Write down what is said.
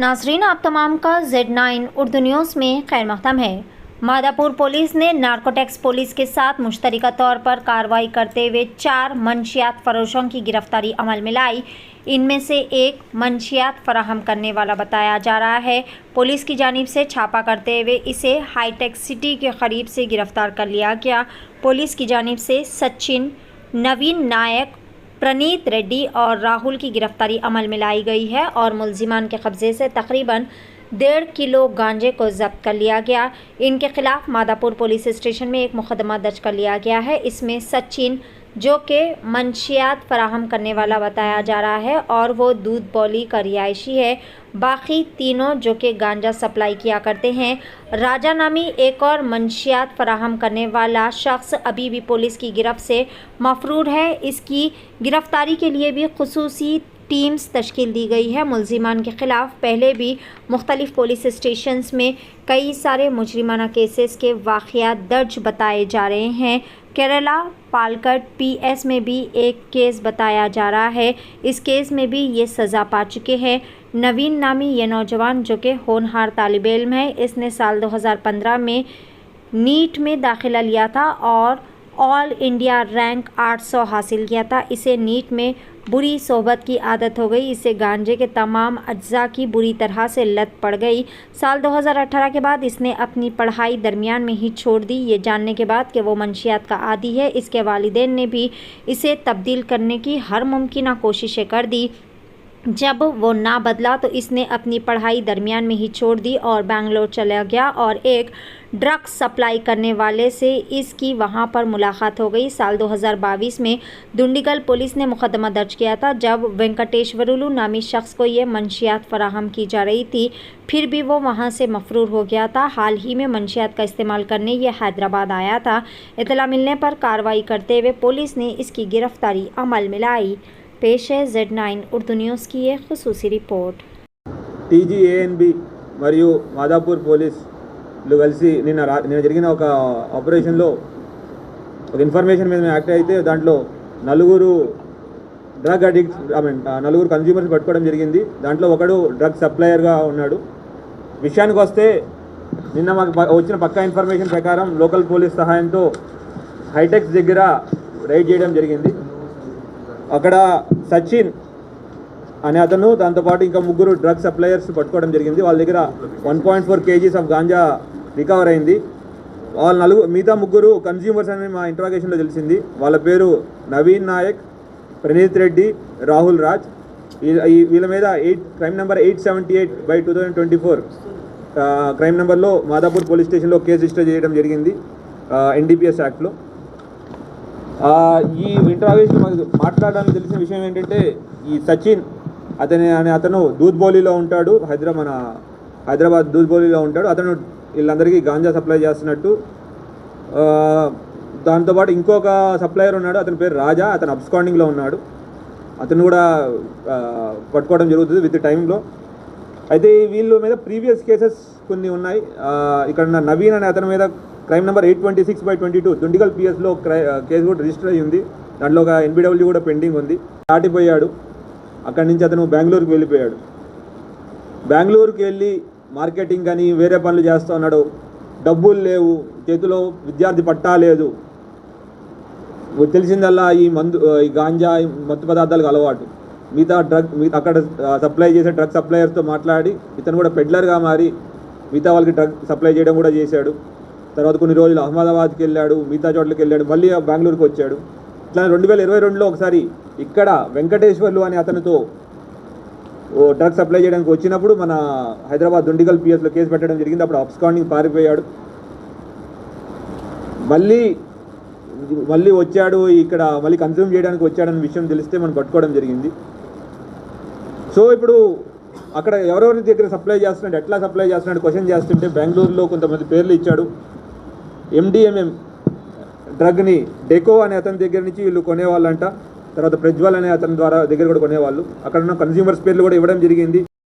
नाजरीन, आप तमाम का Z9 उर्दू न्यूज़ में खैर मक़दम है। मादापुर पुलिस ने नार्कोटिक्स पुलिस के साथ मुश्तरका तौर पर कार्रवाई करते हुए 4 मंशियात फरोशों की गिरफ्तारी अमल में लाई। इनमें से एक मंशियात फराहम करने वाला बताया जा रहा है। पुलिस की जानिब से छापा करते हुए इसे हाईटेक सिटी के करीब से गिरफ्तार कर लिया गया। पुलिस की जानिब से सचिन, नवीन नायक, प्रणीत रेड्डी और राहुल की गिरफ्तारी अमल में लाई गई है और मुलजिमान के कब्जे से तकरीबन 1.5 किलो गांजे को जब्त कर लिया गया। इनके खिलाफ मादापुर पुलिस स्टेशन में एक मुकदमा दर्ज कर लिया गया है। इसमें सचिन, जो कि मंशियात फराहम करने वाला बताया जा रहा है और वो दूध बौली का रिहायशी है। बाकी तीनों जो कि गांजा सप्लाई किया करते हैं। राजा नामी एक और मंशियात फराहम करने वाला शख्स अभी भी पुलिस की गिरफ्त से मफरूर है। इसकी गिरफ्तारी के लिए भी खुसूसी टीम्स तश्कील दी गई है। मुलजिमान के ख़िलाफ़ पहले भी मुख्तलिफ पुलिस स्टेशंस में कई सारे मुजरिमाना केसेस के वाक़यात दर्ज बताए जा रहे हैं। केरला पालकड PS में भी एक केस बताया जा रहा है। इस केस में भी ये सज़ा पा चुके हैं। नवीन नामी ये नौजवान जो कि होनहार तालिब इल्म है, इसने साल 2015 में नीट में दाखिला लिया था और ऑल इंडिया रैंक 800 हासिल किया था। इसे नीट में बुरी सोहबत की आदत हो गई। इसे गांजे के तमाम अज्जा की बुरी तरह से लत पड़ गई। साल 2018 के बाद इसने अपनी पढ़ाई दरमियान में ही छोड़ दी, ये जानने के बाद कि वो मंशियात का आदी है। इसके वालिदैन ने भी इसे तब्दील करने की हर मुमकिन कोशिशें कर दी। जब वो ना बदला तो इसने अपनी पढ़ाई दरमियान में ही छोड़ दी और बेंगलोर चला गया और एक ड्रग सप्लाई करने वाले से इसकी वहां पर मुलाकात हो गई। साल 2022 में दुंडीगल पुलिस ने मुकदमा दर्ज किया था जब वेंकटेश्वरुलु नामी शख्स को ये मंशियात फराहम की जा रही थी, फिर भी वो वहां से मफरूर हो गया था। हाल ही में मंशियात का इस्तेमाल करने ये हैदराबाद आया था। इतला मिलने पर कार्रवाई करते हुए पुलिस ने इसकी गिरफ्तारी अमल में लाई। पेश है Z9 उर्दू न्यूज़ की ये खुसूसी रिपोर्ट। TGANB మరియు మాదాపూర్ పోలీసులు కలిసి నిన్న జరిగిన ఒక ఆపరేషన్లో ఒక ఇన్ఫర్మేషన్ మీద యాక్ట్ అయితే దాంట్లో నలుగురు డ్రగ్ అడిక్ట్స్ నలుగురు కన్జ్యూమర్స్ పట్టుకోవడం జరిగింది. దాంట్లో ఒకడు డ్రగ్ సప్లయర్గా ఉన్నాడు. విషయానికి వస్తే నిన్న మాకు వచ్చిన పక్కా ఇన్ఫర్మేషన్ ప్రకారం లోకల్ పోలీస్ సహాయంతో హైటెక్స్ దగ్గర రైడ్ చేయడం జరిగింది. అక్కడ సచిన్ అనే అతను దాంతోపాటు ఇంకా ముగ్గురు డ్రగ్ సప్లయర్స్ పట్టుకోవడం జరిగింది. వాళ్ళ దగ్గర 1.4 kgs ఆఫ్ గాంజా రికవర్ అయింది. మిగతా ముగ్గురు కన్జ్యూమర్స్ అని మా ఇంట్రాగేషన్లో తెలిసింది. వాళ్ళ పేరు నవీన్ నాయక్, ప్రణీత్ రెడ్డి, రాహుల్ రాజ్. వీళ్ళ మీద క్రైమ్ నెంబర్ 878/2024 క్రైమ్ నెంబర్లో మాదాపూర్ పోలీస్ స్టేషన్లో కేసు రిజిస్టర్ చేయడం జరిగింది NDPS యాక్ట్లో. ఈ ఇంట్రాగేషన్ మాట్లాడడానికి తెలిసిన విషయం ఏంటంటే ఈ సచిన్ అతను దూద్బౌలిలో ఉంటాడు, హైదరాబాద్ దూద్బౌలిలో ఉంటాడు. అతను వీళ్ళందరికీ గాంజా సప్లై చేస్తున్నట్టు. దాంతోపాటు ఇంకొక సప్లయర్ ఉన్నాడు, అతని పేరు రాజా. అతను అబ్స్కాండింగ్లో ఉన్నాడు. అతను కూడా పట్టుకోవడం జరుగుతుంది విత్ టైంలో. అయితే వీళ్ళ మీద ప్రీవియస్ కేసెస్ కొన్ని ఉన్నాయి. ఇక్కడ నవీన్ అనే అతని మీద క్రైమ్ నెంబర్ 826/22 దుండిగల్ PSలో కేసు కూడా రిజిస్టర్ అయ్యి ఉంది. దాంట్లో ఒక NBW కూడా పెండింగ్ ఉంది. దాటిపోయాడు. అక్కడి నుంచి అతను బెంగళూరుకి వెళ్ళిపోయాడు. బెంగళూరుకి వెళ్ళి మార్కెటింగ్ అని వేరే పనులు చేస్తూ ఉన్నాడు. డబ్బులు లేవు, చేతిలో విద్యార్థి పట్టా లేదు. తెలిసిందల్లా ఈ గాంజా మత్తు పదార్థాలకు అలవాటు. అక్కడ సప్లై చేసే డ్రగ్ సప్లయర్తో మాట్లాడి ఇతను కూడా పెడ్లర్గా మారి మిగతా వాళ్ళకి డ్రగ్ సప్లై చేయడం కూడా చేశాడు. తర్వాత కొన్ని రోజులు అహ్మదాబాద్కి వెళ్ళాడు, మిగతా చోట్లకి వెళ్ళాడు, మళ్ళీ బెంగళూరుకి వచ్చాడు. ఇట్లా 2022లో ఒకసారి ఇక్కడ వెంకటేశ్వర్లు అనే అతనితో డ్రగ్ సప్లై చేయడానికి వచ్చినప్పుడు మన హైదరాబాద్ దుండిగల్ PSలో కేసు పెట్టడం జరిగింది. అప్పుడు అబ్స్కాండింగ్ పారిపోయాడు. మళ్ళీ వచ్చాడు, ఇక్కడ మళ్ళీ కన్జ్యూమ్ చేయడానికి వచ్చాడనే విషయం తెలిస్తే మనం పట్టుకోవడం జరిగింది. సో ఇప్పుడు అక్కడ ఎవరెవరి దగ్గర సప్లై చేస్తున్నాడు, ఎట్లా సప్లై చేస్తున్నాడు క్వశ్చన్ చేస్తుంటే బెంగళూరులో కొంతమంది పేర్లు ఇచ్చాడు. MDMA డ్రగ్ని డెకో అనే అతని దగ్గర నుంచి వీళ్ళు కొనేవాళ్ళంట. తర్వాత ప్రజ్వల్ అనే అతని దగ్గర కూడా కొనేవాళ్ళు. అక్కడ ఉన్న కన్జ్యూమర్స్ పేర్లు కూడా ఇవ్వడం జరిగింది.